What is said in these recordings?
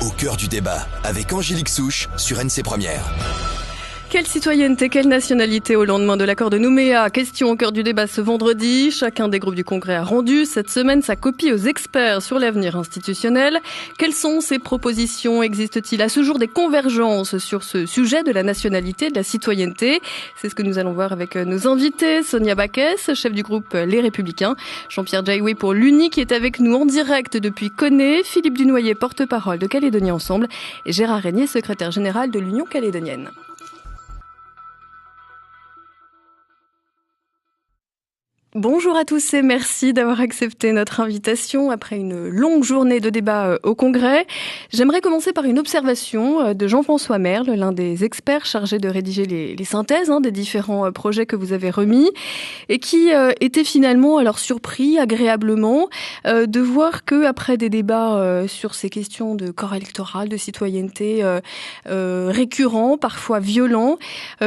Au cœur du débat, avec Angélique Souche sur NC Première. Quelle citoyenneté, quelle nationalité au lendemain de l'accord de Nouméa? Question au cœur du débat ce vendredi. Chacun des groupes du Congrès a rendu cette semaine sa copie aux experts sur l'avenir institutionnel. Quelles sont ces propositions? Existe-t-il à ce jour des convergences sur ce sujet de la nationalité, de la citoyenneté? C'est ce que nous allons voir avec nos invités. Sonia Baquès, chef du groupe Les Républicains. Jean-Pierre Jaiwe pour l'UNI qui est avec nous en direct depuis Koné. Philippe Dunoyer, porte-parole de Calédonie Ensemble. Et Gérard Régnier, secrétaire général de l'Union calédonienne. Bonjour à tous et merci d'avoir accepté notre invitation après une longue journée de débat au Congrès. J'aimerais commencer par une observation de Jean-François Merle, l'un des experts chargés de rédiger les synthèses des différents projets que vous avez remis et qui était finalement alors surpris agréablement de voir que après des débats sur ces questions de corps électoral, de citoyenneté récurrents, parfois violents,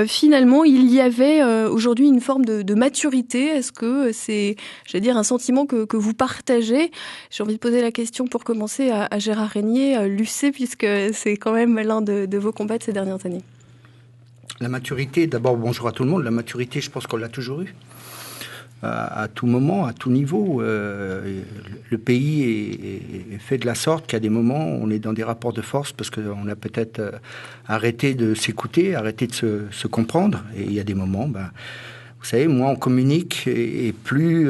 finalement il y avait aujourd'hui une forme de maturité. Est-ce que c'est, un sentiment que vous partagez? J'ai envie de poser la question pour commencer à Gérard Régnier, l'UC, puisque c'est quand même l'un de vos combats de ces dernières années. La maturité, d'abord bonjour à tout le monde. La maturité, je pense qu'on l'a toujours eue. À tout moment, à tout niveau, le pays est fait de la sorte qu'à des moments, on est dans des rapports de force parce qu'on a peut-être arrêté de s'écouter, arrêté de se comprendre. Et il y a des moments, vous savez, moins on communique et plus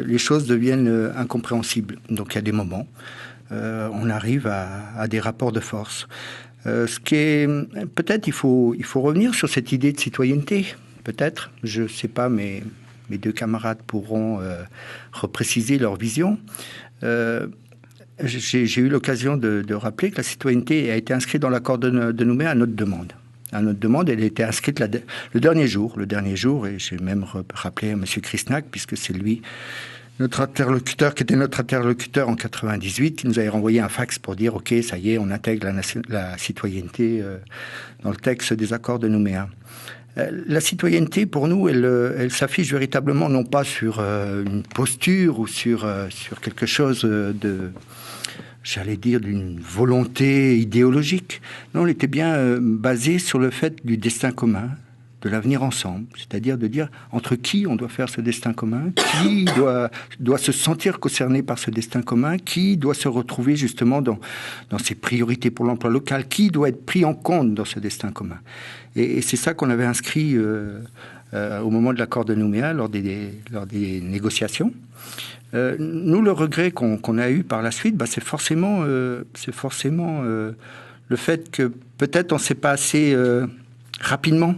les choses deviennent incompréhensibles. Donc il y a des moments, on arrive à des rapports de force. Ce qui est, peut-être, il faut revenir sur cette idée de citoyenneté. Peut-être, je ne sais pas, mais mes deux camarades pourront repréciser leur vision. J'ai eu l'occasion de rappeler que la citoyenneté a été inscrite dans l'accord de Nouméa à notre demande. À notre demande, elle a été inscrite le dernier jour, et j'ai même rappelé à M. Krisnak, puisque c'est lui, notre interlocuteur, qui était notre interlocuteur en 98, qui nous avait renvoyé un fax pour dire « Ok, ça y est, on intègre la citoyenneté dans le texte des accords de Nouméa ». La citoyenneté, pour nous, elle s'affiche véritablement non pas sur une posture ou sur quelque chose d'une volonté idéologique. Non, elle était bien basée sur le fait du destin commun, de l'avenir ensemble, c'est-à-dire de dire entre qui on doit faire ce destin commun, qui doit se sentir concerné par ce destin commun, qui doit se retrouver justement dans ses priorités pour l'emploi local, qui doit être pris en compte dans ce destin commun. Et c'est ça qu'on avait inscrit au moment de l'accord de Nouméa, lors des négociations. Nous, le regret qu'on a eu par la suite, c'est forcément le fait que peut-être on ne s'est pas assez rapidement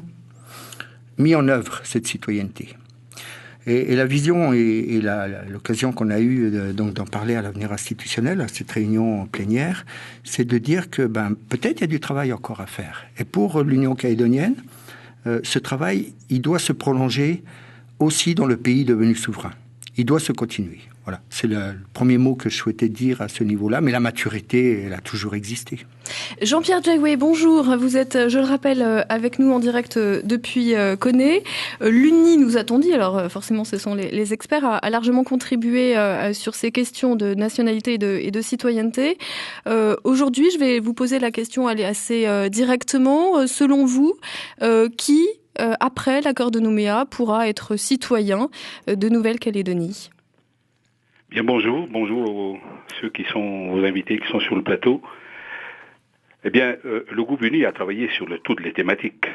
mis en œuvre cette citoyenneté. Et la vision et l'occasion qu'on a eue d'en parler à l'avenir institutionnel, à cette réunion plénière, c'est de dire que peut-être il y a du travail encore à faire. Et pour l'Union calédonienne, ce travail, il doit se prolonger aussi dans le pays devenu souverain. Il doit se continuer. Voilà, c'est le premier mot que je souhaitais dire à ce niveau-là, mais la maturité, elle a toujours existé. Jean-Pierre Jaiwe, bonjour. Vous êtes, je le rappelle, avec nous en direct depuis Koné. L'UNI, nous a-t-on dit, alors forcément ce sont les experts, a largement contribué sur ces questions de nationalité et de citoyenneté. Aujourd'hui, je vais vous poser la question, aller assez directement. Selon vous, qui, après l'accord de Nouméa, pourra être citoyen de Nouvelle-Calédonie ? Bien, bonjour ceux qui sont aux invités qui sont sur le plateau. Eh bien, le groupe UNI a travaillé sur toutes les thématiques.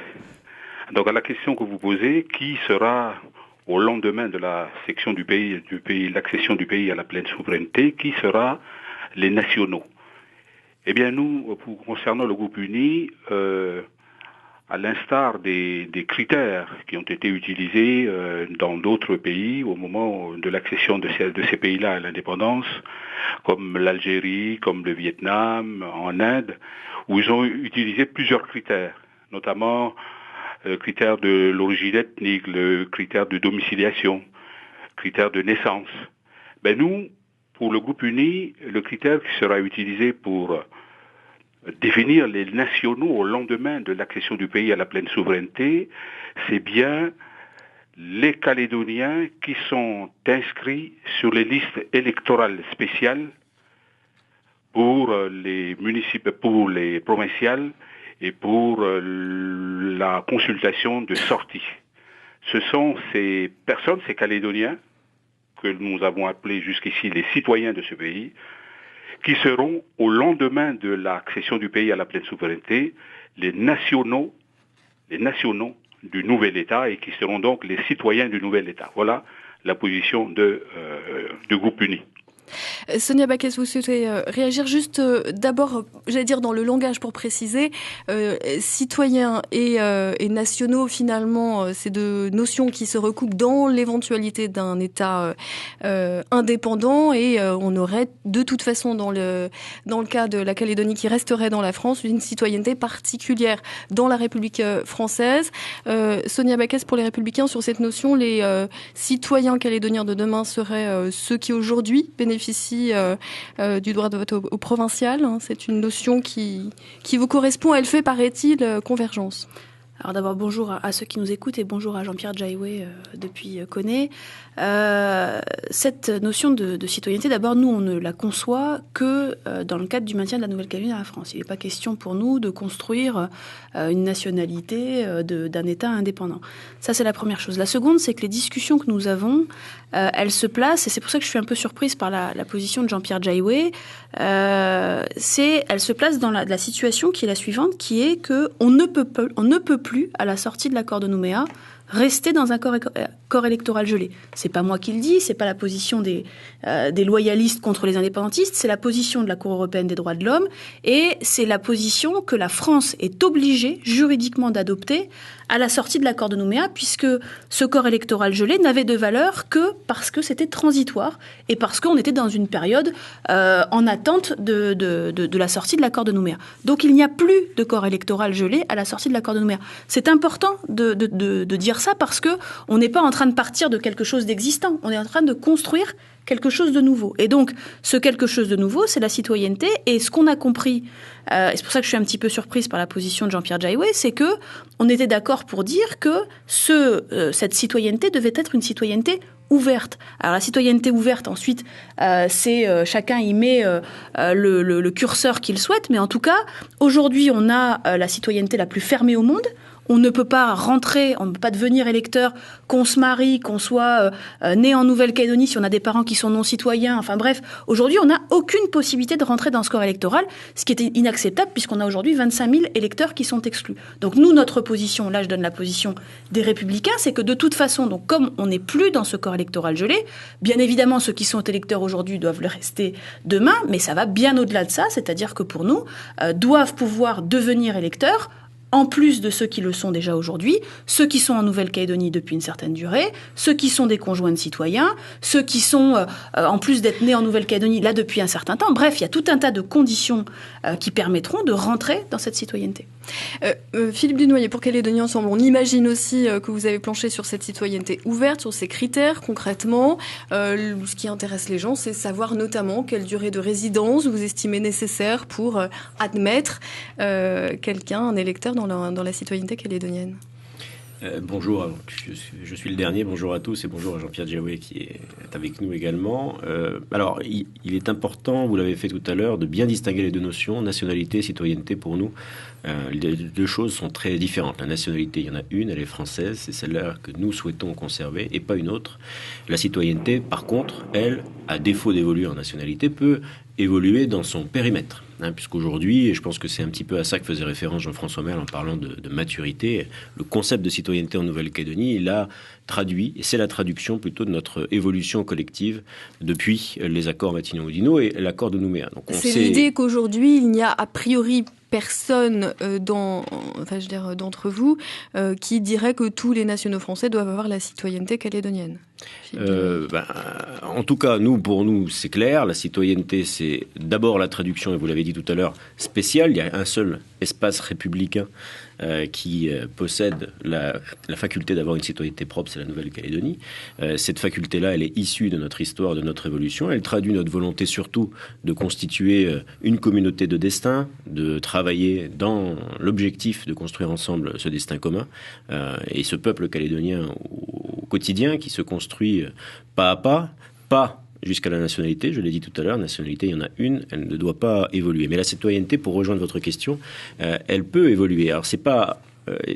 Donc, à la question que vous posez, qui sera au lendemain de la section du pays, l'accession du pays à la pleine souveraineté, qui sera les nationaux? Eh bien, nous, concernant le groupe UNI, à l'instar des critères qui ont été utilisés dans d'autres pays au moment de l'accession de ces pays-là à l'indépendance, comme l'Algérie, comme le Vietnam, en Inde, où ils ont utilisé plusieurs critères, notamment le critère de l'origine ethnique, le critère de domiciliation, le critère de naissance. Nous, pour le groupe UNI, le critère qui sera utilisé pour définir les nationaux au lendemain de l'accession du pays à la pleine souveraineté, c'est bien les Calédoniens qui sont inscrits sur les listes électorales spéciales pour les municipaux, pour les provinciales et pour la consultation de sortie. Ce sont ces personnes, ces Calédoniens, que nous avons appelés jusqu'ici les citoyens de ce pays, qui seront, au lendemain de l'accession du pays à la pleine souveraineté, les nationaux du nouvel État et qui seront donc les citoyens du nouvel État. Voilà la position du groupe uni. Sonia Backès, vous souhaitez réagir juste d'abord, j'allais dire dans le langage pour préciser, citoyens et nationaux, finalement, c'est deux notions qui se recoupent dans l'éventualité d'un État indépendant et on aurait de toute façon dans le cas de la Calédonie qui resterait dans la France, une citoyenneté particulière dans la République française. Sonia Backès, pour les Républicains, sur cette notion, les citoyens calédoniens de demain seraient ceux qui aujourd'hui bénéficient du droit de vote au provincial. C'est une notion qui vous correspond. Elle fait, paraît-il, convergence. Alors d'abord, bonjour à ceux qui nous écoutent et bonjour à Jean-Pierre Jaiwe depuis Koné. Cette notion de citoyenneté, d'abord, nous, on ne la conçoit que dans le cadre du maintien de la Nouvelle-Calédonie dans la France. Il n'est pas question pour nous de construire une nationalité d'un État indépendant. Ça, c'est la première chose. La seconde, c'est que les discussions que nous avons, elles se placent, et c'est pour ça que je suis un peu surprise par la position de Jean-Pierre Jaiwe, elles se placent dans la situation qui est la suivante, qui est qu'on ne peut plus, à la sortie de l'accord de Nouméa, rester dans un corps électoral gelé. C'est pas moi qui le dis, c'est pas la position des loyalistes contre les indépendantistes, c'est la position de la Cour européenne des droits de l'homme et c'est la position que la France est obligée juridiquement d'adopter à la sortie de l'accord de Nouméa, puisque ce corps électoral gelé n'avait de valeur que parce que c'était transitoire et parce qu'on était dans une période en attente de la sortie de l'accord de Nouméa. Donc il n'y a plus de corps électoral gelé à la sortie de l'accord de Nouméa. C'est important de dire ça parce que on n'est pas en train de partir de quelque chose d'existant, on est en train de construire quelque chose de nouveau. Et donc, ce quelque chose de nouveau, c'est la citoyenneté. Et ce qu'on a compris, et c'est pour ça que je suis un petit peu surprise par la position de Jean-Pierre Jaiwe, c'est que on était d'accord pour dire que cette citoyenneté devait être une citoyenneté ouverte. Alors la citoyenneté ouverte, ensuite, c'est chacun y met le curseur qu'il souhaite, mais en tout cas, aujourd'hui, on a la citoyenneté la plus fermée au monde. On ne peut pas rentrer, on ne peut pas devenir électeur, qu'on se marie, qu'on soit né en Nouvelle-Calédonie si on a des parents qui sont non-citoyens. Enfin bref, aujourd'hui, on n'a aucune possibilité de rentrer dans ce corps électoral, ce qui est inacceptable puisqu'on a aujourd'hui 25 000 électeurs qui sont exclus. Donc nous, notre position, là je donne la position des Républicains, c'est que de toute façon, donc comme on n'est plus dans ce corps électoral gelé, bien évidemment ceux qui sont électeurs aujourd'hui doivent le rester demain, mais ça va bien au-delà de ça, c'est-à-dire que pour nous, doivent pouvoir devenir électeurs en plus de ceux qui le sont déjà aujourd'hui, ceux qui sont en Nouvelle-Calédonie depuis une certaine durée, ceux qui sont des conjoints de citoyens, ceux qui sont, en plus d'être nés en Nouvelle-Calédonie, là depuis un certain temps. Bref, il y a tout un tas de conditions qui permettront de rentrer dans cette citoyenneté. Philippe Dunoyer, pour Calédonie Ensemble, on imagine aussi que vous avez planché sur cette citoyenneté ouverte, sur ces critères concrètement. Ce qui intéresse les gens, c'est savoir notamment quelle durée de résidence vous estimez nécessaire pour admettre quelqu'un, un électeur dans la citoyenneté calédonienne. Bonjour, je suis le dernier, bonjour à tous et bonjour à Jean-Pierre Jaiwe qui est avec nous également. Alors, il est important, vous l'avez fait tout à l'heure, de bien distinguer les deux notions, nationalité et citoyenneté pour nous. Les deux choses sont très différentes. La nationalité, il y en a une, elle est française, c'est celle-là que nous souhaitons conserver et pas une autre. La citoyenneté, par contre, elle, à défaut d'évoluer en nationalité, peut évoluer dans son périmètre. Puisqu'aujourd'hui, et je pense que c'est un petit peu à ça que faisait référence Jean-François Merle en parlant de maturité, le concept de citoyenneté en Nouvelle-Calédonie, il a traduit, et c'est la traduction plutôt de notre évolution collective depuis les accords Matignon-Oudinot et l'accord de Nouméa. Donc c'est l'idée qu'aujourd'hui, il n'y a a priori personne d'entre vous qui dirait que tous les nationaux français doivent avoir la citoyenneté calédonienne. En tout cas, pour nous, c'est clair. La citoyenneté, c'est d'abord la traduction, et vous l'avez dit tout à l'heure, spéciale. Il y a un seul espace républicain qui possède la faculté d'avoir une citoyenneté propre, c'est la Nouvelle-Calédonie. Cette faculté-là, elle est issue de notre histoire, de notre évolution. Elle traduit notre volonté surtout de constituer une communauté de destin, de travailler dans l'objectif de construire ensemble ce destin commun. Et ce peuple calédonien au quotidien qui se construit pas à pas, jusqu'à la nationalité. Je l'ai dit tout à l'heure, nationalité, il y en a une, elle ne doit pas évoluer. Mais la citoyenneté, pour rejoindre votre question, elle peut évoluer. Alors, c'est pas...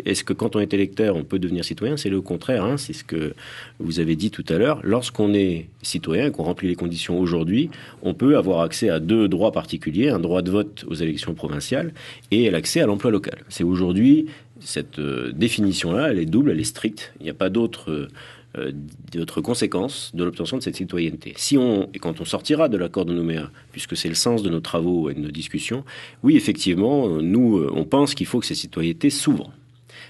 Est-ce que quand on est électeur, on peut devenir citoyen? C'est le contraire, hein, c'est ce que vous avez dit tout à l'heure. Lorsqu'on est citoyen et qu'on remplit les conditions aujourd'hui, on peut avoir accès à 2 droits particuliers, un droit de vote aux élections provinciales et l'accès à l'emploi local. C'est aujourd'hui, cette définition-là, elle est double, elle est stricte. Il n'y a pas d'autres conséquences de l'obtention de cette citoyenneté. Et quand on sortira de l'accord de Nouméa, puisque c'est le sens de nos travaux et de nos discussions, oui, effectivement, nous, on pense qu'il faut que cette citoyenneté s'ouvre.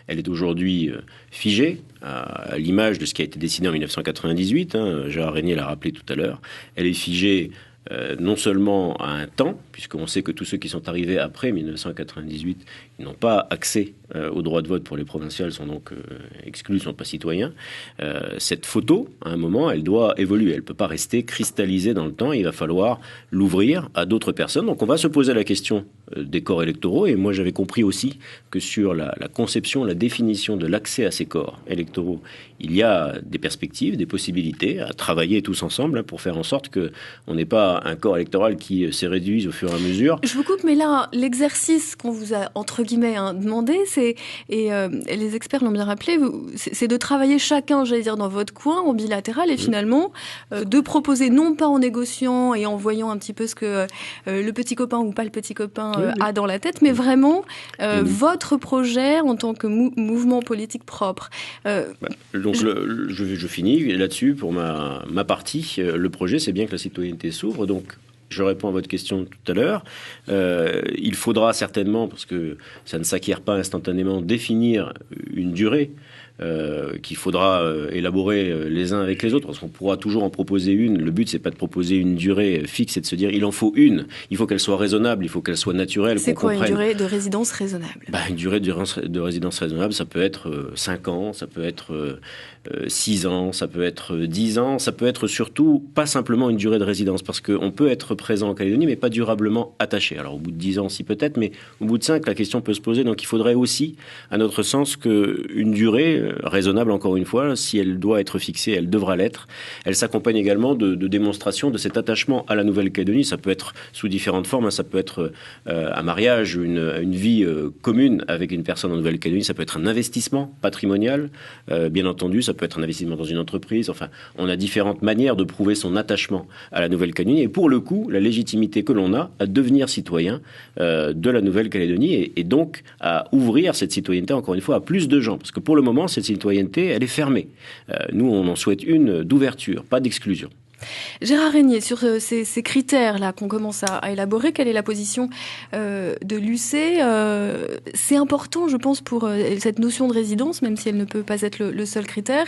Elle est aujourd'hui figée, à l'image de ce qui a été décidé en 1998. Gérard Régnier l'a rappelé tout à l'heure. Elle est figée non seulement à un temps, puisqu'on sait que tous ceux qui sont arrivés après 1998 n'ont pas accès au droit de vote pour les provinciales, sont donc exclus, ne sont pas citoyens. Cette photo, à un moment, elle doit évoluer. Elle ne peut pas rester cristallisée dans le temps. Il va falloir l'ouvrir à d'autres personnes. Donc on va se poser la question des corps électoraux. Et moi, j'avais compris aussi que sur la conception, la définition de l'accès à ces corps électoraux, il y a des perspectives, des possibilités à travailler tous ensemble pour faire en sorte qu'on n'ait pas un corps électoral qui se réduise au fur et à mesure. Je vous coupe, mais là, l'exercice qu'on vous a, entre guillemets, demandé, et les experts l'ont bien rappelé, c'est de travailler chacun, j'allais dire, dans votre coin, en bilatéral, et finalement, de proposer, non pas en négociant et en voyant un petit peu ce que le petit copain ou pas le petit copain a dans la tête, mais vraiment votre projet en tant que mouvement politique propre. Donc, je finis là-dessus pour ma partie. Le projet, c'est bien que la citoyenneté s'ouvre, donc je réponds à votre question tout à l'heure. Il faudra certainement, parce que ça ne s'acquiert pas instantanément, définir une durée qu'il faudra élaborer les uns avec les autres, parce qu'on pourra toujours en proposer une. Le but, c'est pas de proposer une durée fixe, c'est de se dire il en faut une. Il faut qu'elle soit raisonnable, il faut qu'elle soit naturelle. C'est quoi une durée de résidence raisonnable? Une durée de résidence raisonnable, ça peut être 5 ans, ça peut être 6 ans, ça peut être 10 ans, ça peut être surtout pas simplement une durée de résidence, parce qu'on peut être présent en Calédonie, mais pas durablement attaché. Alors au bout de 10 ans, si peut-être, mais au bout de 5, la question peut se poser. Donc il faudrait aussi, à notre sens, qu'une durée raisonnable, encore une fois, si elle doit être fixée, elle devra l'être. Elle s'accompagne également de démonstrations de cet attachement à la Nouvelle-Calédonie. Ça peut être sous différentes formes. Ça peut être un mariage, une vie commune avec une personne en Nouvelle-Calédonie. Ça peut être un investissement patrimonial, bien entendu. Ça peut être un investissement dans une entreprise. Enfin, on a différentes manières de prouver son attachement à la Nouvelle-Calédonie. Et pour le coup, la légitimité que l'on a à devenir citoyen de la Nouvelle-Calédonie et donc à ouvrir cette citoyenneté, encore une fois, à plus de gens. Parce que pour le moment, cette citoyenneté, elle est fermée. Nous, on en souhaite une d'ouverture, pas d'exclusion. Gérard Régnier, sur ces critères-là qu'on commence à élaborer, quelle est la position de l'UC? C'est important, je pense, pour cette notion de résidence, même si elle ne peut pas être le seul critère.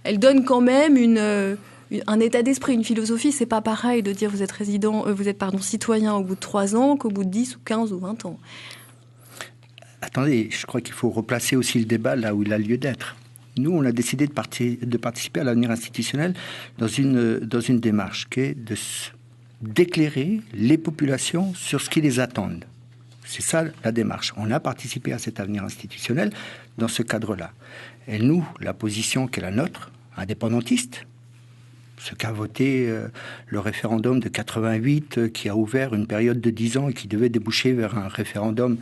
Elle donne quand même un état d'esprit, une philosophie. C'est pas pareil de dire vous êtes citoyen au bout de 3 ans qu'au bout de 10 ou 15 ou 20 ans. Attendez, je crois qu'il faut replacer aussi le débat là où il a lieu d'être. Nous, on a décidé de participer à l'avenir institutionnel dans une démarche qui est d'éclairer les populations sur ce qui les attend. C'est ça la démarche. On a participé à cet avenir institutionnel dans ce cadre-là. Et nous, la position qui est la nôtre, indépendantiste, ce qu'a voté le référendum de 88, qui a ouvert une période de 10 ans et qui devait déboucher vers un référendum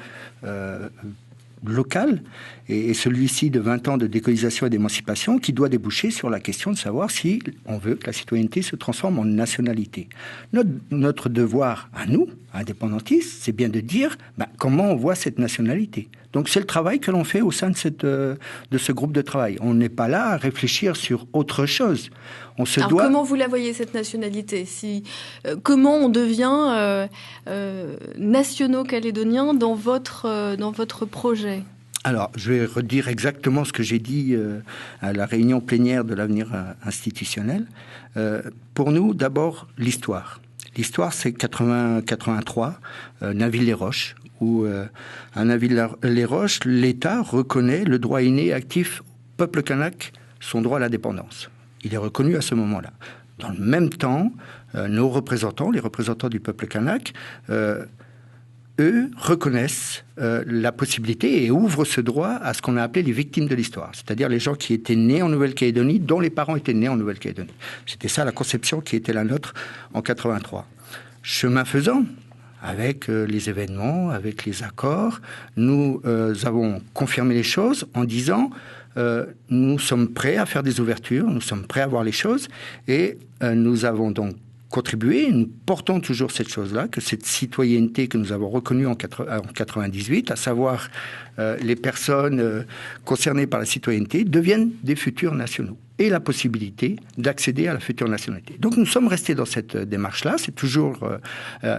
local, et celui-ci de 20 ans de décolonisation et d'émancipation, qui doit déboucher sur la question de savoir si on veut que la citoyenneté se transforme en nationalité. Notre devoir à nous, indépendantistes, c'est bien de dire comment on voit cette nationalité. Donc c'est le travail que l'on fait au sein de ce groupe de travail. On n'est pas là à réfléchir sur autre chose. Comment vous la voyez, cette nationalité? Comment on devient nationaux-calédoniens dans votre projet? Alors, je vais redire exactement ce que j'ai dit à la réunion plénière de l'avenir institutionnel. Pour nous, d'abord, l'histoire. L'histoire, c'est 83, Nainville-les-Roches, où à Nainville-les-Roches, l'État reconnaît le droit inné et actif au peuple kanak, son droit à l'indépendance. Il est reconnu à ce moment-là. Dans le même temps, nos représentants, les représentants du peuple kanak, eux, reconnaissent la possibilité et ouvrent ce droit à ce qu'on a appelé les victimes de l'histoire, c'est-à-dire les gens qui étaient nés en Nouvelle-Calédonie, dont les parents étaient nés en Nouvelle-Calédonie. C'était ça la conception qui était la nôtre en 83. Chemin faisant, avec les événements, avec les accords, nous avons confirmé les choses en disant nous sommes prêts à faire des ouvertures, nous sommes prêts à voir les choses, et nous avons donc contribué, nous portons toujours cette chose-là, que cette citoyenneté que nous avons reconnue en 98, à savoir les personnes concernées par la citoyenneté, deviennent des futurs nationaux, et la possibilité d'accéder à la future nationalité. Donc nous sommes restés dans cette démarche-là, c'est toujours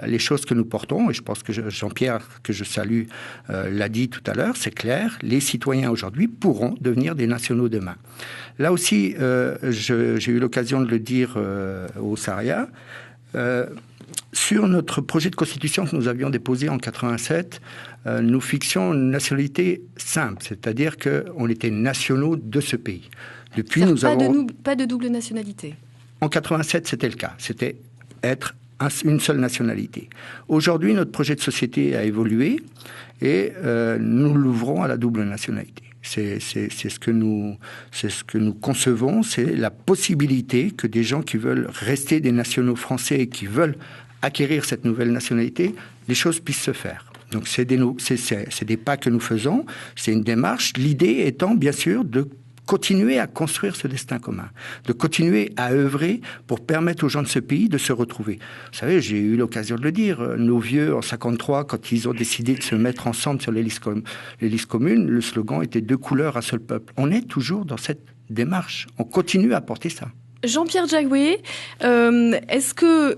les choses que nous portons, et je pense que Jean-Pierre, que je salue, l'a dit tout à l'heure, c'est clair, les citoyens aujourd'hui pourront devenir des nationaux demain. Là aussi, j'ai eu l'occasion de le dire au Sarria, sur notre projet de constitution que nous avions déposé en 87, nous fixions une nationalité simple, c'est-à-dire qu'on était nationaux de ce pays. Depuis, pas de double nationalité. En 87, c'était le cas. C'était être une seule nationalité. Aujourd'hui, notre projet de société a évolué et nous l'ouvrons à la double nationalité. C'est ce que nous concevons, c'est la possibilité que des gens qui veulent rester des nationaux français et qui veulent acquérir cette nouvelle nationalité, les choses puissent se faire. Donc c'est des pas que nous faisons, c'est une démarche, l'idée étant bien sûr de continuer à construire ce destin commun, de continuer à œuvrer pour permettre aux gens de ce pays de se retrouver. Vous savez, j'ai eu l'occasion de le dire, nos vieux, en 53, quand ils ont décidé de se mettre ensemble sur les listes communes, le slogan était « Deux couleurs, un seul peuple ». On est toujours dans cette démarche, on continue à porter ça. Jean-Pierre Jagoué, est-ce que,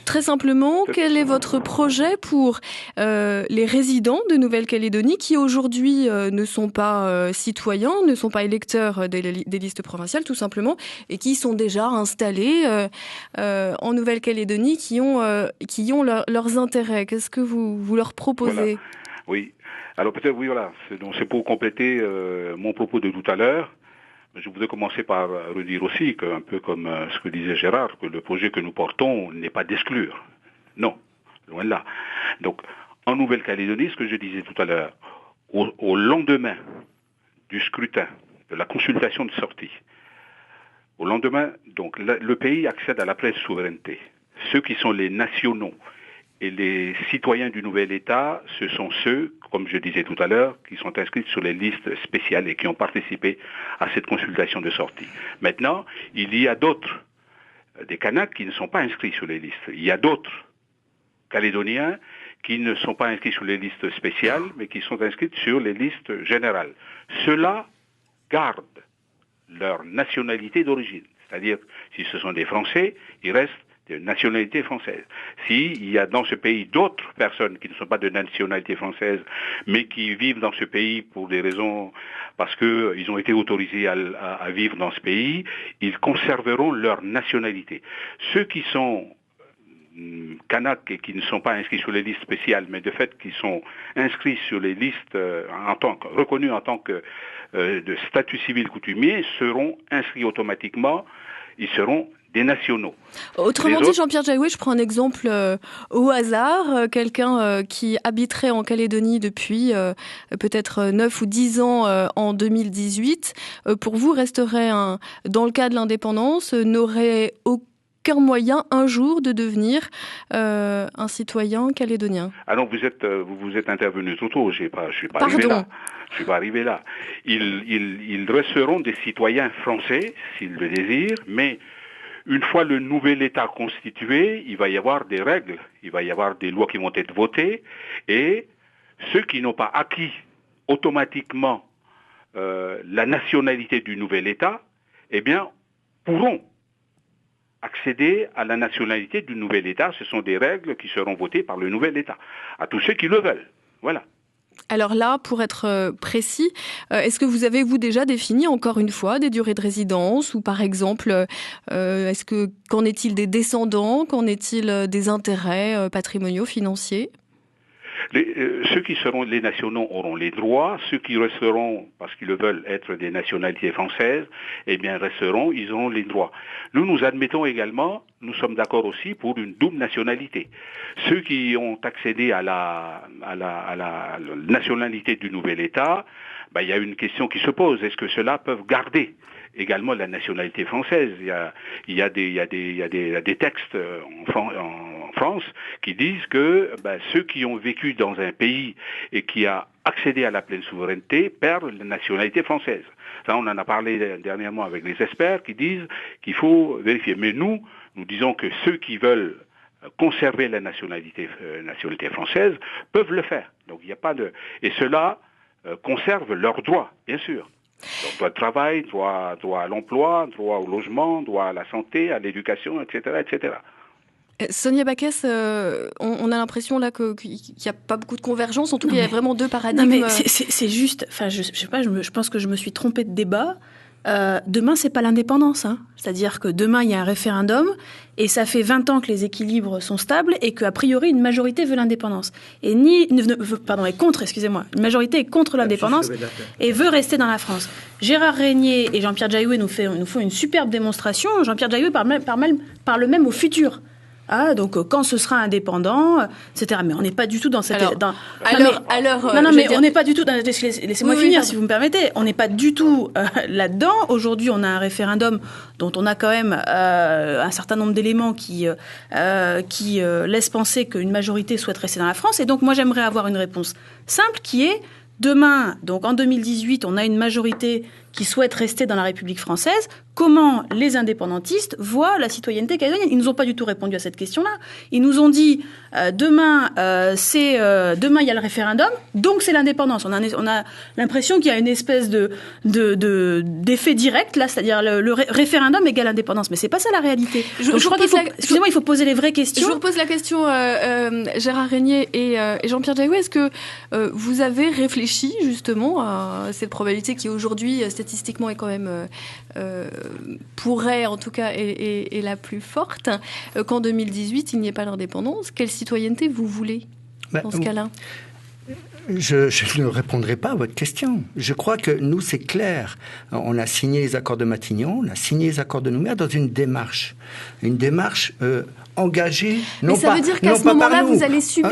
très simplement, quel est votre projet pour les résidents de Nouvelle-Calédonie qui aujourd'hui ne sont pas citoyens, ne sont pas électeurs des listes provinciales tout simplement, et qui sont déjà installés en Nouvelle-Calédonie, qui ont leurs intérêts? Qu'est-ce que vous leur proposez? Voilà. Oui, alors peut-être, oui, voilà, c'est pour compléter mon propos de tout à l'heure. Je voudrais commencer par redire aussi, un peu comme ce que disait Gérard, que le projet que nous portons n'est pas d'exclure. Non, loin de là. Donc, en Nouvelle-Calédonie, ce que je disais tout à l'heure, au lendemain du scrutin, de la consultation de sortie, au lendemain, donc, le pays accède à la pleine souveraineté. Ceux qui sont les nationaux et les citoyens du nouvel État, ce sont ceux, comme je disais tout à l'heure, qui sont inscrits sur les listes spéciales et qui ont participé à cette consultation de sortie. Maintenant, il y a d'autres, des Kanaks qui ne sont pas inscrits sur les listes. Il y a d'autres Calédoniens qui ne sont pas inscrits sur les listes spéciales, mais qui sont inscrits sur les listes générales. Ceux-là gardent leur nationalité d'origine. C'est-à-dire, si ce sont des Français, ils restent de nationalité française. S'il y a dans ce pays d'autres personnes qui ne sont pas de nationalité française, mais qui vivent dans ce pays pour des raisons, parce qu'ils ont été autorisés à vivre dans ce pays, ils conserveront leur nationalité. Ceux qui sont Kanaks et qui ne sont pas inscrits sur les listes spéciales, mais de fait qui sont inscrits sur les listes reconnus en tant que de statut civil coutumier, seront inscrits automatiquement, ils seront des nationaux. Autrement dit, Jean-Pierre Jagoué, je prends un exemple au hasard. Quelqu'un qui habiterait en Calédonie depuis peut-être 9 ou 10 ans en 2018, pour vous, resterait dans le cas de l'indépendance, n'aurait aucun moyen un jour de devenir un citoyen calédonien. Ah non, vous êtes intervenu trop tôt, je suis pas arrivé là. Je suis pas arrivé là. Ils resteront des citoyens français, s'ils le désirent, mais une fois le nouvel État constitué, il va y avoir des règles, il va y avoir des lois qui vont être votées, et ceux qui n'ont pas acquis automatiquement la nationalité du nouvel État, eh bien, pourront accéder à la nationalité du nouvel État. Ce sont des règles qui seront votées par le nouvel État, à tous ceux qui le veulent. Voilà. Alors là, pour être précis, est-ce que vous avez, déjà défini, encore une fois, des durées de résidence? Ou par exemple, qu'en est-il des descendants? Qu'en est-il des intérêts patrimoniaux, financiers? Ceux qui seront les nationaux auront les droits, ceux qui resteront, parce qu'ils veulent être des nationalités françaises, eh bien resteront, ils auront les droits. Nous admettons également, nous sommes d'accord aussi pour une double nationalité. Ceux qui ont accédé à la nationalité du nouvel État, il y a une question qui se pose. Est-ce que ceux-là peuvent garder également la nationalité française? Il y a des textes en France qui disent que ceux qui ont vécu dans un pays et qui a accédé à la pleine souveraineté perdent la nationalité française. Ça, on en a parlé dernièrement avec les experts qui disent qu'il faut vérifier. Mais nous disons que ceux qui veulent conserver la nationalité française peuvent le faire. Donc il n'y a pas de... Et ceux-là conservent leurs droits, bien sûr. Donc, droit de travail, droit à l'emploi, droit au logement, droit à la santé, à l'éducation, etc., etc. Sonia Backès, on a l'impression là qu'il n'y a pas beaucoup de convergence. En tout cas, il y a vraiment deux paradigmes. Non, mais c'est juste. Enfin, je sais pas. Je pense que je me suis trompée de débat. Demain, c'est pas l'indépendance. Hein. C'est-à-dire que demain, il y a un référendum et ça fait 20 ans que les équilibres sont stables et qu'a priori, une majorité veut l'indépendance. Et est contre, excusez-moi. Une majorité est contre l'indépendance et veut rester dans la France. Gérard Régnier et Jean-Pierre Jailloué nous font une superbe démonstration. Jean-Pierre Jailloué parle même au futur. Donc quand ce sera indépendant, etc. Mais on n'est pas du tout dans cette... on n'est pas du tout... Laissez-moi finir, si vous me permettez. On n'est pas du tout là-dedans. Aujourd'hui, on a un référendum dont on a quand même un certain nombre d'éléments qui laissent penser qu'une majorité souhaite rester dans la France. Et donc, moi, j'aimerais avoir une réponse simple qui est... Demain, donc en 2018, on a une majorité qui souhaite rester dans la République française. Comment les indépendantistes voient la citoyenneté calédonienne? Ils nous ont pas du tout répondu à cette question-là. Ils nous ont dit demain il y a le référendum, donc c'est l'indépendance. On a l'impression qu'il y a une espèce d'effet direct là, c'est-à-dire le référendum égale indépendance, mais c'est pas ça la réalité. Je crois il faut poser les vraies questions. Je vous pose la question, Gérard Régnier et Jean-Pierre Jailloué, est-ce que vous avez réfléchi justement à cette probabilité qui aujourd'hui statistiquement est quand même pourrait en tout cas est la plus forte, qu'en 2018 il n'y ait pas l'indépendance? Quelle citoyenneté vous voulez dans ce cas-là? Je ne répondrai pas à votre question. Je crois que nous, c'est clair. On a signé les accords de Matignon, on a signé les accords de Nouméa dans une démarche engagée. Mais ça veut dire qu'à ce moment-là, vous allez subir.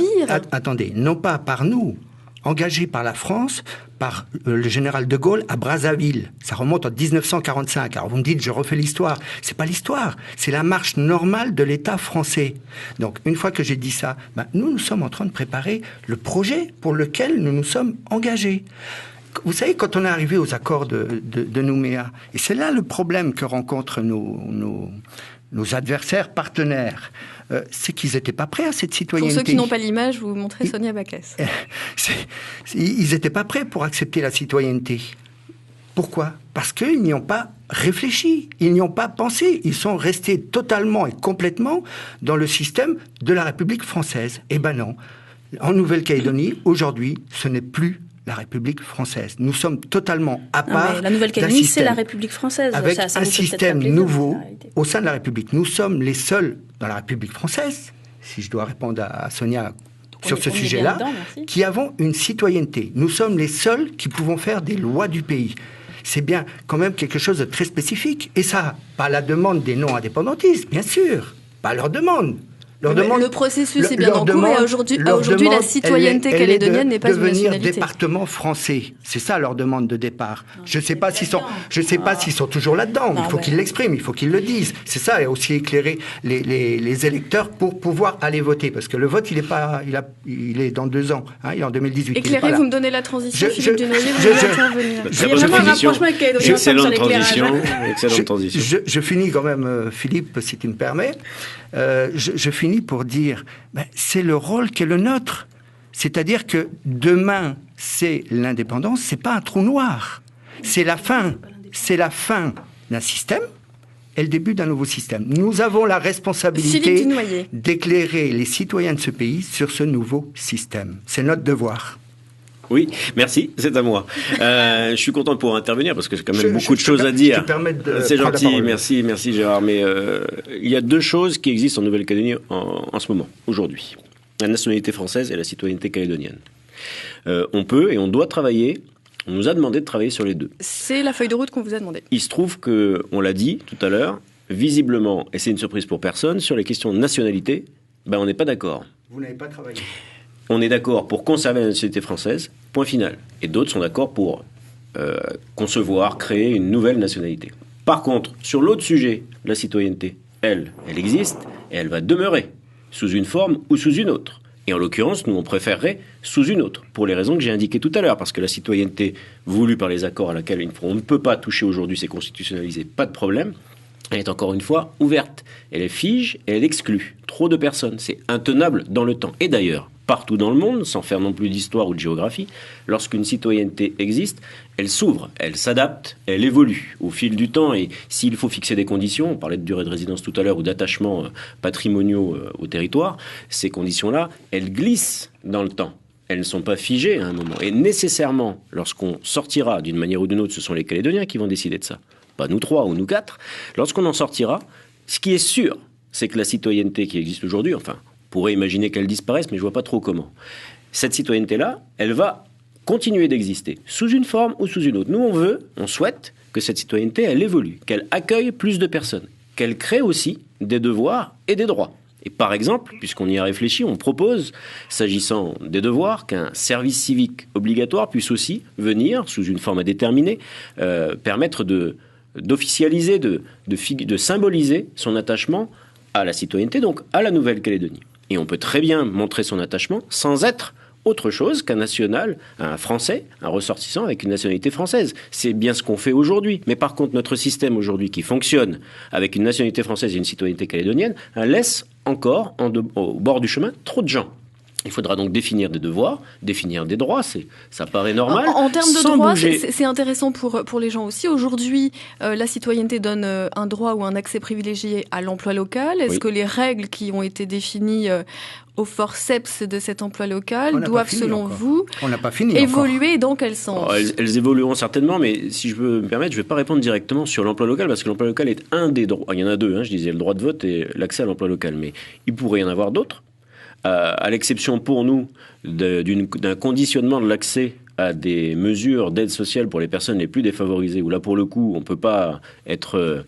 Attendez, non pas par nous, engagé par la France, par le général de Gaulle à Brazzaville. Ça remonte en 1945. Alors vous me dites, je refais l'histoire. C'est pas l'histoire, c'est la marche normale de l'État français. Donc une fois que j'ai dit ça, nous sommes en train de préparer le projet pour lequel nous nous sommes engagés. Vous savez, quand on est arrivé aux accords de Nouméa, et c'est là le problème que rencontrent nos adversaires partenaires, c'est qu'ils n'étaient pas prêts à cette citoyenneté. Pour ceux qui n'ont pas l'image, vous montrez Sonia Backès. Ils n'étaient pas prêts pour accepter la citoyenneté. Pourquoi? Parce qu'ils n'y ont pas réfléchi, ils n'y ont pas pensé. Ils sont restés totalement et complètement dans le système de la République française. Eh ben non. En Nouvelle-Calédonie, aujourd'hui, ce n'est plus la République française. Nous sommes totalement à part. La Nouvelle-Calédonie, c'est la République française. Avec un système nouveau au sein de la République. Nous sommes les seuls dans la République française, si je dois répondre à Sonia sur ce sujet-là, qui avons une citoyenneté. Nous sommes les seuls qui pouvons faire des lois du pays. C'est bien quand même quelque chose de très spécifique. Et ça, pas la demande des non-indépendantistes, bien sûr, pas leur demande. Le processus est bien en cours et aujourd'hui la citoyenneté calédonienne n'est pas une nationalité. Devenir département français, c'est ça leur demande de départ. Je ne sais pas s'ils sont toujours là-dedans. Il faut qu'ils l'expriment, il faut qu'ils le disent. C'est ça, et aussi éclairer les électeurs pour pouvoir aller voter, parce que le vote il est dans 2 ans, il est en 2018. Éclairez, vous me donnez la transition, Philippe Dunoyer, vous voulez intervenir. Il y a vraiment un rapprochement avec Calédonie ensemble sur l'éclairage. Excellente transition. Je finis quand même, Philippe, si tu me permets. Je finis pour dire, c'est le rôle qui est le nôtre. C'est-à-dire que demain, c'est l'indépendance, c'est pas un trou noir. C'est la fin d'un système et le début d'un nouveau système. Nous avons la responsabilité d'éclairer les citoyens de ce pays sur ce nouveau système. C'est notre devoir. Oui, merci, c'est à moi. Je suis content de pouvoir intervenir parce que j'ai quand même beaucoup de choses à dire. C'est gentil, merci Gérard. Mais il y a 2 choses qui existent en Nouvelle-Calédonie en ce moment, aujourd'hui. la nationalité française et la citoyenneté calédonienne. On peut et on doit travailler. On nous a demandé de travailler sur les deux. C'est la feuille de route qu'on vous a demandé. Il se trouve qu'on l'a dit tout à l'heure, visiblement, et c'est une surprise pour personne, sur les questions de nationalité, on n'est pas d'accord. Vous n'avez pas travaillé. On est d'accord pour conserver la nationalité française, point final. Et d'autres sont d'accord pour concevoir, créer une nouvelle nationalité. Par contre, sur l'autre sujet, la citoyenneté, elle existe et elle va demeurer sous une forme ou sous une autre. Et en l'occurrence, nous, on préférerait sous une autre, pour les raisons que j'ai indiquées tout à l'heure, parce que la citoyenneté voulue par les accords à laquelle on ne peut pas toucher aujourd'hui, c'est constitutionnalisé, pas de problème. Elle est encore une fois ouverte. Elle est fige et elle exclut trop de personnes. C'est intenable dans le temps. Et d'ailleurs, partout dans le monde, sans faire non plus d'histoire ou de géographie, lorsqu'une citoyenneté existe, elle s'ouvre, elle s'adapte, elle évolue au fil du temps. Et s'il faut fixer des conditions, on parlait de durée de résidence tout à l'heure ou d'attachements patrimoniaux au territoire, ces conditions-là, elles glissent dans le temps. Elles ne sont pas figées à un moment. Et nécessairement, lorsqu'on sortira d'une manière ou d'une autre, ce sont les Calédoniens qui vont décider de ça. Pas nous 3 ou nous 4. Lorsqu'on en sortira, ce qui est sûr, c'est que la citoyenneté qui existe aujourd'hui, enfin, on pourrait imaginer qu'elle disparaisse, mais je ne vois pas trop comment. Cette citoyenneté-là, elle va continuer d'exister, sous une forme ou sous une autre. Nous, on souhaite que cette citoyenneté, elle évolue, qu'elle accueille plus de personnes, qu'elle crée aussi des devoirs et des droits. Et par exemple, puisqu'on y a réfléchi, on propose, s'agissant des devoirs, qu'un service civique obligatoire puisse aussi venir, sous une forme à déterminer, permettre d'officialiser, de symboliser son attachement à la citoyenneté, donc à la Nouvelle-Calédonie. Et on peut très bien montrer son attachement sans être autre chose qu'un national, un Français, un ressortissant avec une nationalité française. C'est bien ce qu'on fait aujourd'hui. Mais par contre, notre système aujourd'hui qui fonctionne avec une nationalité française et une citoyenneté calédonienne laisse encore au bord du chemin trop de gens. Il faudra donc définir des devoirs, définir des droits, ça paraît normal. En termes de droits, c'est intéressant pour les gens aussi. Aujourd'hui, la citoyenneté donne un droit ou un accès privilégié à l'emploi local. Est-ce que les règles qui ont été définies au forceps de cet emploi local doivent, selon vous, évoluer dans quel sens ? Elles évolueront certainement, mais si je veux me permettre, je ne vais pas répondre directement sur l'emploi local, parce que l'emploi local est un des droits. Il y en a deux, je disais, le droit de vote et l'accès à l'emploi local. Mais il pourrait y en avoir d'autres. À l'exception pour nous d'un conditionnement de l'accès à des mesures d'aide sociale pour les personnes les plus défavorisées, où là pour le coup on ne peut pas être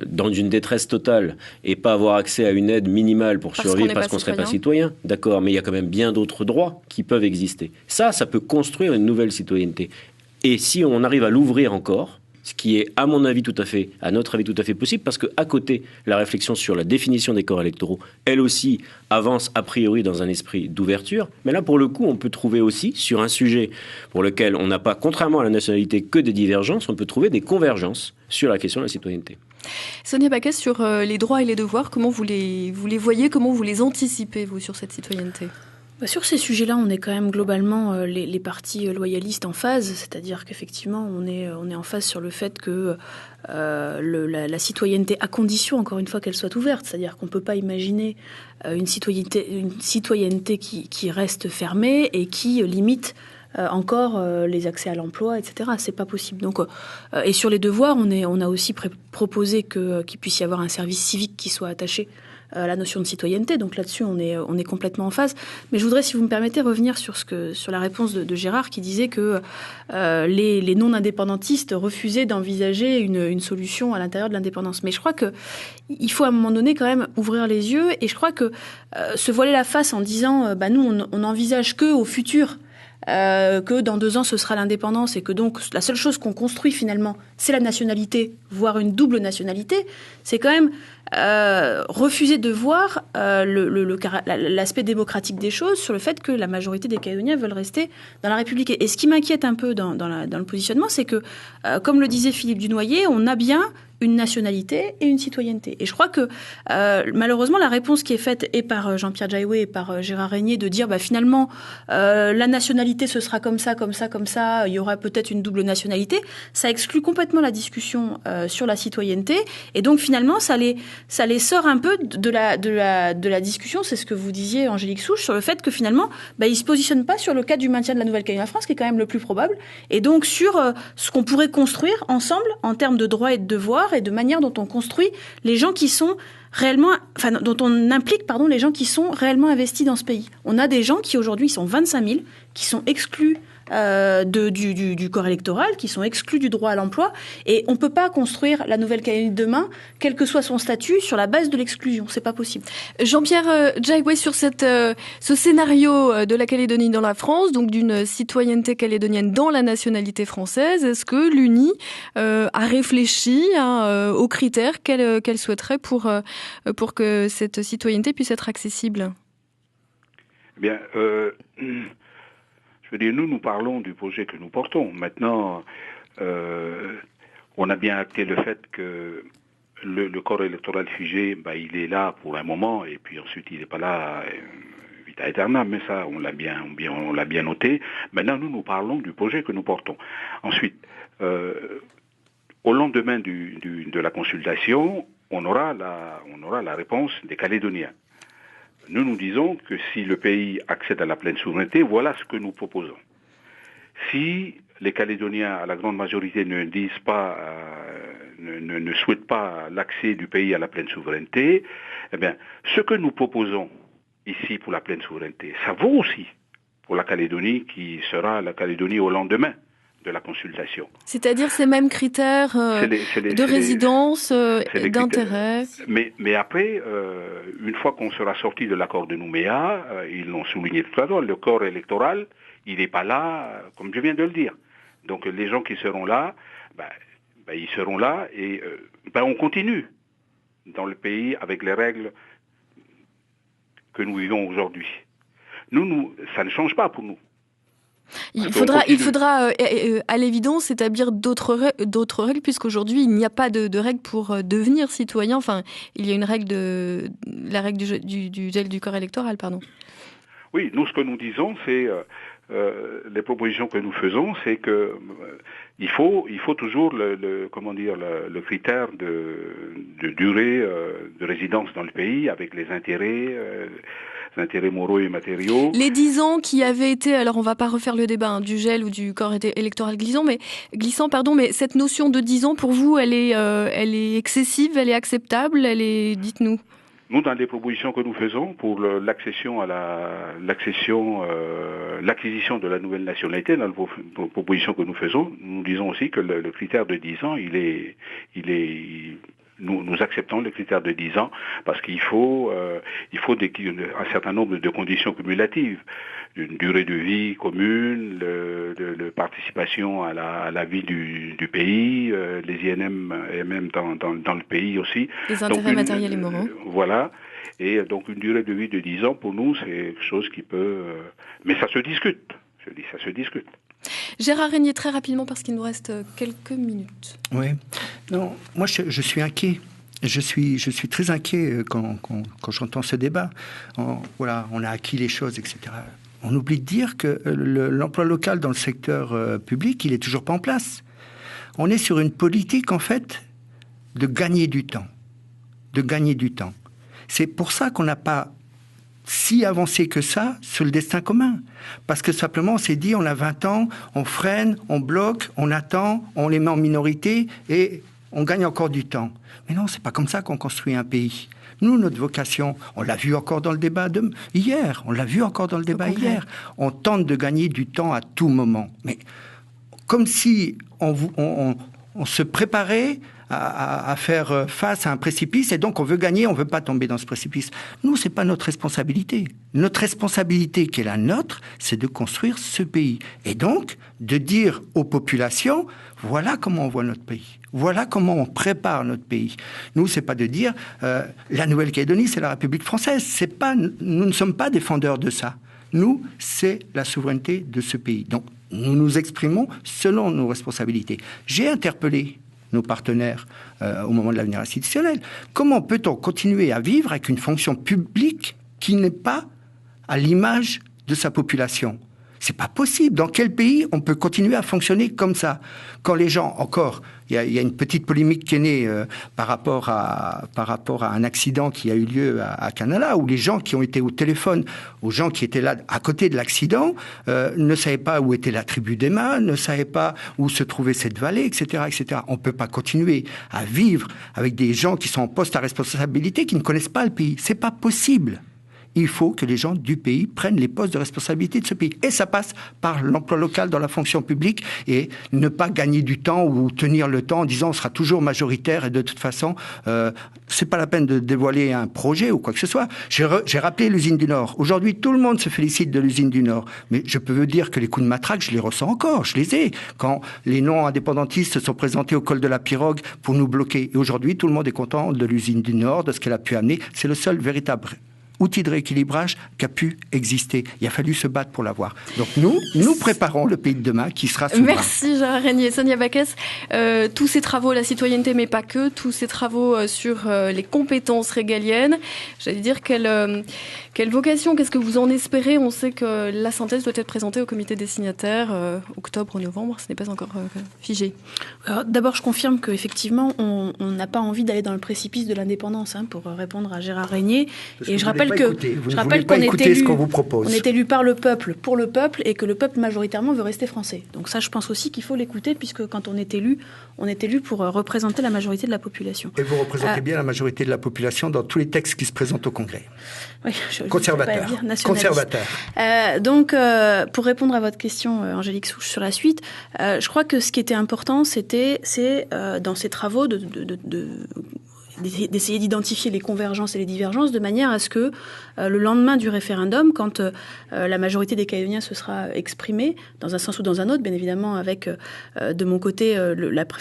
dans une détresse totale et pas avoir accès à une aide minimale pour survivre parce qu'on ne serait pas citoyen. D'accord, mais il y a quand même bien d'autres droits qui peuvent exister. Ça peut construire une nouvelle citoyenneté. Et si on arrive à l'ouvrir encore, ce qui est, à notre avis, tout à fait possible, parce qu'à côté, la réflexion sur la définition des corps électoraux, elle aussi, avance a priori dans un esprit d'ouverture. Mais là, pour le coup, on peut trouver aussi, sur un sujet pour lequel on n'a pas, contrairement à la nationalité, que des divergences, on peut trouver des convergences sur la question de la citoyenneté. Sonia Baquès, sur les droits et les devoirs, comment vous les voyez, comment vous les anticipez, vous, sur cette citoyenneté ? Sur ces sujets-là, on est quand même globalement les partis loyalistes en phase, c'est-à-dire qu'effectivement, on est en phase sur le fait que la citoyenneté, à condition, encore une fois, qu'elle soit ouverte, c'est-à-dire qu'on ne peut pas imaginer une citoyenneté qui reste fermée et qui limite encore les accès à l'emploi, etc. C'est pas possible. Donc, et sur les devoirs, on a aussi proposé qu'il puisse y avoir un service civique qui soit attaché la notion de citoyenneté. Donc là-dessus, on est complètement en phase. Mais je voudrais, si vous me permettez, revenir sur la réponse de Gérard qui disait que les non-indépendantistes refusaient d'envisager une solution à l'intérieur de l'indépendance. Mais je crois qu'il faut à un moment donné quand même ouvrir les yeux. Et je crois que se voiler la face en disant nous, on n'envisage qu'au futur que dans 2 ans ce sera l'indépendance et que donc la seule chose qu'on construit finalement c'est la nationalité, voire une double nationalité, c'est quand même refuser de voir l'aspect démocratique des choses sur le fait que la majorité des Calédoniens veulent rester dans la République. Et ce qui m'inquiète un peu dans le positionnement, c'est que, comme le disait Philippe Dunoyer, on a bien une nationalité et une citoyenneté. Et je crois que, malheureusement, la réponse qui est faite et par Jean-Pierre Jaiwe et par Gérard Régnier de dire, finalement, la nationalité, ce sera comme ça, il y aura peut-être une double nationalité, ça exclut complètement la discussion sur la citoyenneté. Et donc, finalement, ça les ça les sort un peu de la discussion. C'est ce que vous disiez, Angélique Souche, sur le fait que finalement, ils se positionnent pas sur le cas du maintien de la Nouvelle-Calédonie en France, qui est quand même le plus probable, et donc sur ce qu'on pourrait construire ensemble en termes de droits et de devoirs et de manière dont on construit les gens qui sont réellement, dont on implique, les gens qui sont réellement investis dans ce pays. On a des gens qui aujourd'hui, ils sont 25 000, qui sont exclus du corps électoral, qui sont exclus du droit à l'emploi, et on peut pas construire la Nouvelle-Calédonie demain, quel que soit son statut, sur la base de l'exclusion. C'est pas possible. Jean-Pierre Jaiwé, sur ce scénario de la Calédonie dans la France, donc d'une citoyenneté calédonienne dans la nationalité française, est-ce que l'UNI a réfléchi aux critères qu'elle souhaiterait pour que cette citoyenneté puisse être accessible ? Eh bien, je veux dire, nous parlons du projet que nous portons. Maintenant, on a bien acté le fait que le corps électoral figé, il est là pour un moment, et puis ensuite il n'est pas là vita aeternam, mais ça, on l'a bien noté. Maintenant, nous parlons du projet que nous portons. Ensuite, au lendemain de la consultation, on aura la réponse des Calédoniens. Nous disons que si le pays accède à la pleine souveraineté, voilà ce que nous proposons. Si les Calédoniens, à la grande majorité, ne souhaitent pas l'accès du pays à la pleine souveraineté, eh bien, ce que nous proposons ici pour la pleine souveraineté, ça vaut aussi pour la Calédonie qui sera la Calédonie au lendemain de la consultation. C'est-à-dire ces mêmes critères de résidence et d'intérêt. Mais après, une fois qu'on sera sorti de l'accord de Nouméa, ils l'ont souligné tout à l'heure, le corps électoral, il n'est pas là, comme je viens de le dire. Donc les gens qui seront là, ils seront là et on continue dans le pays avec les règles que nous vivons aujourd'hui. Nous, ça ne change pas pour nous. Il faudra à l'évidence établir d'autres règles, puisqu'aujourd'hui il n'y a pas de règles pour devenir citoyen. Enfin, il y a une règle la règle du gel du corps électoral, pardon. Oui, nous ce que nous disons, c'est les propositions que nous faisons, c'est que il faut toujours le critère de durée de résidence dans le pays avec les intérêts moraux et matériaux. Les 10 ans qui avaient été, alors on va pas refaire le débat du gel ou du corps électoral glissant, mais cette notion de 10 ans pour vous, elle est excessive, elle est acceptable, dites-nous. Nous, dans les propositions que nous faisons pour l'acquisition de la nouvelle nationalité, dans les propositions que nous faisons, nous disons aussi que le critère de 10 ans, nous acceptons le critère de 10 ans parce qu'il faut un certain nombre de conditions cumulatives, une durée de vie commune, de participation à la vie du pays, les INM et même dans le pays aussi. Les intérêts matériels et moraux. Voilà. Et donc une durée de vie de 10 ans, pour nous, c'est quelque chose qui peut... mais ça se discute. Je dis, ça se discute. Gérard Régnier, très rapidement, parce qu'il nous reste quelques minutes. Oui. Non, moi, je suis inquiet. Je suis très inquiet quand j'entends ce débat. On a acquis les choses, etc. On oublie de dire que l'emploi local dans le secteur public, il est toujours pas en place. On est sur une politique, en fait, de gagner du temps. C'est pour ça qu'on n'a pas si avancé que ça sur le destin commun. Parce que simplement, on s'est dit, on a 20 ans, on freine, on bloque, on attend, on les met en minorité et on gagne encore du temps. Mais non, c'est pas comme ça qu'on construit un pays. Nous, notre vocation, on l'a vu encore dans le débat hier, on tente de gagner du temps à tout moment. Mais comme si on se préparait à faire face à un précipice et donc on veut gagner, on veut pas tomber dans ce précipice. Nous, c'est pas notre responsabilité. Notre responsabilité qui est la nôtre, c'est de construire ce pays. Et donc, de dire aux populations, voilà comment on voit notre pays. Voilà comment on prépare notre pays. Nous, c'est pas de dire la Nouvelle-Calédonie, c'est la République française. Nous ne sommes pas défendeurs de ça. Nous, c'est la souveraineté de ce pays. Donc, nous nous exprimons selon nos responsabilités. J'ai interpellé nos partenaires au moment de l'avenir institutionnel. Comment peut-on continuer à vivre avec une fonction publique qui n'est pas à l'image de sa population ? C'est pas possible. Dans quel pays on peut continuer à fonctionner comme ça? Quand les gens, encore, il y a une petite polémique qui est née par rapport à un accident qui a eu lieu à Canala, où les gens qui ont été au téléphone, aux gens qui étaient là à côté de l'accident, ne savaient pas où était la tribu d'Emma, ne savaient pas où se trouvait cette vallée, etc., etc. On peut pas continuer à vivre avec des gens qui sont en poste à responsabilité, qui ne connaissent pas le pays. C'est pas possible. Il faut que les gens du pays prennent les postes de responsabilité de ce pays. Et ça passe par l'emploi local dans la fonction publique et ne pas gagner du temps ou tenir le temps en disant on sera toujours majoritaire et de toute façon, c'est pas la peine de dévoiler un projet ou quoi que ce soit. J'ai rappelé l'usine du Nord. Aujourd'hui, tout le monde se félicite de l'usine du Nord. Mais je peux vous dire que les coups de matraque, je les ressens encore. Je les ai. Quand les non-indépendantistes se sont présentés au col de la Pirogue pour nous bloquer. Et aujourd'hui, tout le monde est content de l'usine du Nord, de ce qu'elle a pu amener. C'est le seul véritable outil de rééquilibrage qui a pu exister. Il a fallu se battre pour l'avoir. Donc nous préparons le pays de demain qui sera souverain. Merci Gérard Régnier. Sonia Backès, tous ces travaux, la citoyenneté, mais pas que, tous ces travaux sur les compétences régaliennes, j'allais dire quelle vocation, qu'est-ce que vous en espérez? On sait que la synthèse doit être présentée au comité des signataires octobre ou novembre, ce n'est pas encore figé. Alors, d'abord, je confirme qu'effectivement, on n'a pas envie d'aller dans le précipice de l'indépendance, pour répondre à Gérard Régnier. Et je rappelle qu'on est élu par le peuple, pour le peuple, et que le peuple majoritairement veut rester français. Donc ça, je pense aussi qu'il faut l'écouter, puisque quand on est élu pour représenter la majorité de la population. Et vous représentez bien la majorité de la population dans tous les textes qui se présentent au Congrès. Oui, conservateur. Donc, pour répondre à votre question, Angélique Souche, sur la suite, je crois que ce qui était important, c'est dans ces travaux d'essayer d'identifier les convergences et les divergences de manière à ce que le lendemain du référendum, quand la majorité des Calédoniens se sera exprimée, dans un sens ou dans un autre, bien évidemment avec de mon côté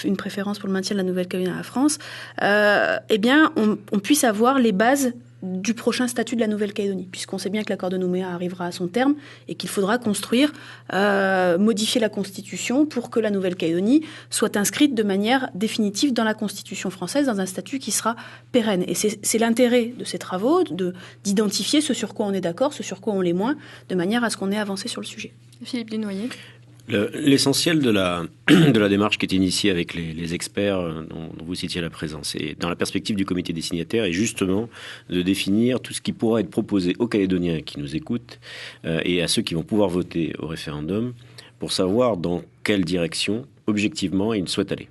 une préférence pour le maintien de la Nouvelle-Calédonie à la France, on puisse avoir les bases du prochain statut de la Nouvelle-Calédonie, puisqu'on sait bien que l'accord de Nouméa arrivera à son terme et qu'il faudra construire, modifier la Constitution pour que la Nouvelle-Calédonie soit inscrite de manière définitive dans la Constitution française, dans un statut qui sera pérenne. Et c'est l'intérêt de ces travaux, d'identifier ce sur quoi on est d'accord, ce sur quoi on l'est moins, de manière à ce qu'on ait avancé sur le sujet. Philippe Dunoyer. L'essentiel de la démarche qui est initiée avec les experts dont vous citiez la présence et dans la perspective du comité des signataires est justement de définir tout ce qui pourra être proposé aux Calédoniens qui nous écoutent et à ceux qui vont pouvoir voter au référendum pour savoir dans quelle direction objectivement ils souhaitent aller.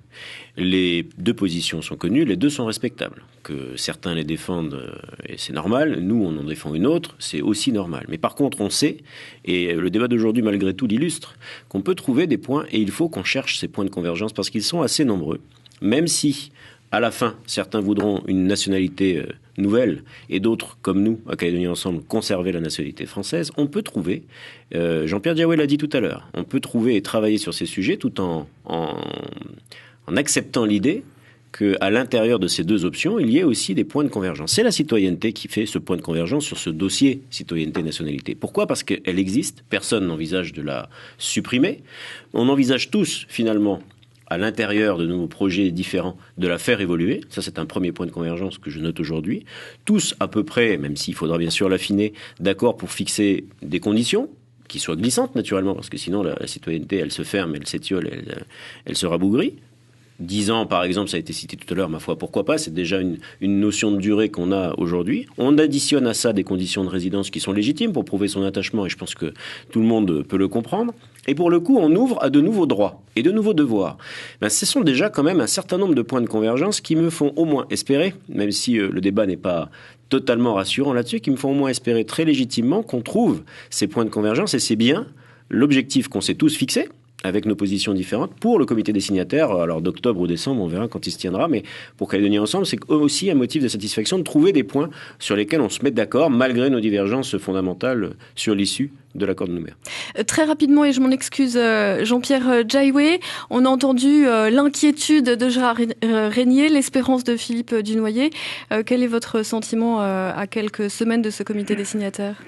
Les deux positions sont connues, les deux sont respectables. Que certains les défendent, et c'est normal, nous on en défend une autre, c'est aussi normal. Mais par contre on sait, et le débat d'aujourd'hui malgré tout l'illustre, qu'on peut trouver des points, et il faut qu'on cherche ces points de convergence parce qu'ils sont assez nombreux, même si à la fin certains voudront une nationalité nouvelle et d'autres, comme nous, à Calédonie Ensemble, conserver la nationalité française, on peut trouver, Jean-Pierre Diaoué l'a dit tout à l'heure, on peut trouver et travailler sur ces sujets tout en acceptant l'idée qu'à l'intérieur de ces deux options, il y ait aussi des points de convergence. C'est la citoyenneté qui fait ce point de convergence sur ce dossier citoyenneté-nationalité. Pourquoi ? Parce qu'elle existe, personne n'envisage de la supprimer. On envisage tous, finalement, à l'intérieur de nos projets différents, de la faire évoluer. Ça, c'est un premier point de convergence que je note aujourd'hui. Tous, à peu près, même s'il faudra bien sûr l'affiner, d'accord pour fixer des conditions qui soient glissantes, naturellement, parce que sinon, la citoyenneté, elle se ferme, elle s'étiole, elle se rabougrit. 10 ans, par exemple, ça a été cité tout à l'heure, ma foi, pourquoi pas, c'est déjà une notion de durée qu'on a aujourd'hui. On additionne à ça des conditions de résidence qui sont légitimes pour prouver son attachement, et je pense que tout le monde peut le comprendre. Et pour le coup, on ouvre à de nouveaux droits et de nouveaux devoirs. Ce sont déjà quand même un certain nombre de points de convergence qui me font au moins espérer, même si le débat n'est pas totalement rassurant là-dessus, qui me font au moins espérer très légitimement qu'on trouve ces points de convergence, et c'est bien l'objectif qu'on s'est tous fixé, avec nos positions différentes, pour le comité des signataires, alors d'octobre ou décembre, on verra quand il se tiendra, mais pour Calédonie Ensemble, c'est aussi un motif de satisfaction de trouver des points sur lesquels on se met d'accord, malgré nos divergences fondamentales sur l'issue de l'accord de Nouméa. Très rapidement, et je m'en excuse, Jean-Pierre Diaoué, on a entendu l'inquiétude de Gérard Régnier, l'espérance de Philippe Dunoyer. Quel est votre sentiment à quelques semaines de ce comité des signataires ?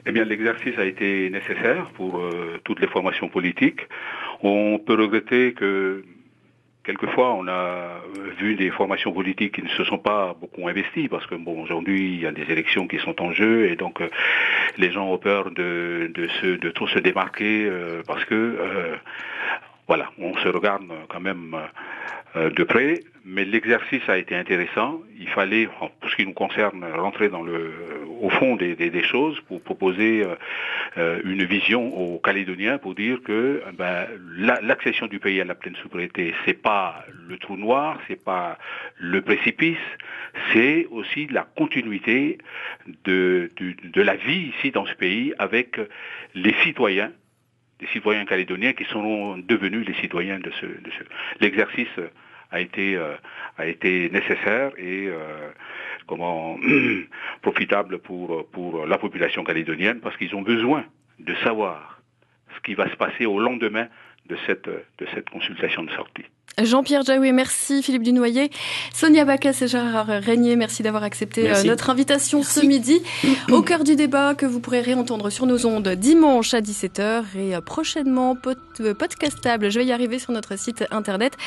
Eh bien, l'exercice a été nécessaire pour toutes les formations politiques. On peut regretter quelquefois, on a vu des formations politiques qui ne se sont pas beaucoup investies parce que bon, aujourd'hui, il y a des élections qui sont en jeu et donc les gens ont peur de trop se démarquer parce que voilà, on se regarde quand même de près, mais l'exercice a été intéressant. Il fallait, pour ce qui nous concerne, rentrer au fond des choses pour proposer une vision aux Calédoniens pour dire que l'accession du pays à la pleine souveraineté, c'est pas le trou noir, c'est pas le précipice, c'est aussi la continuité de la vie ici dans ce pays avec les citoyens calédoniens qui seront devenus les citoyens de ce. L'exercice a été nécessaire et profitable pour la population calédonienne parce qu'ils ont besoin de savoir ce qui va se passer au lendemain de cette consultation de sortie. Jean-Pierre Jaoué, merci. Philippe Dunoyer, Sonia Backès et Gérard Régnier, merci d'avoir accepté notre invitation ce midi. Au cœur du débat que vous pourrez réentendre sur nos ondes dimanche à 17h et prochainement podcastable, je vais y arriver, sur notre site internet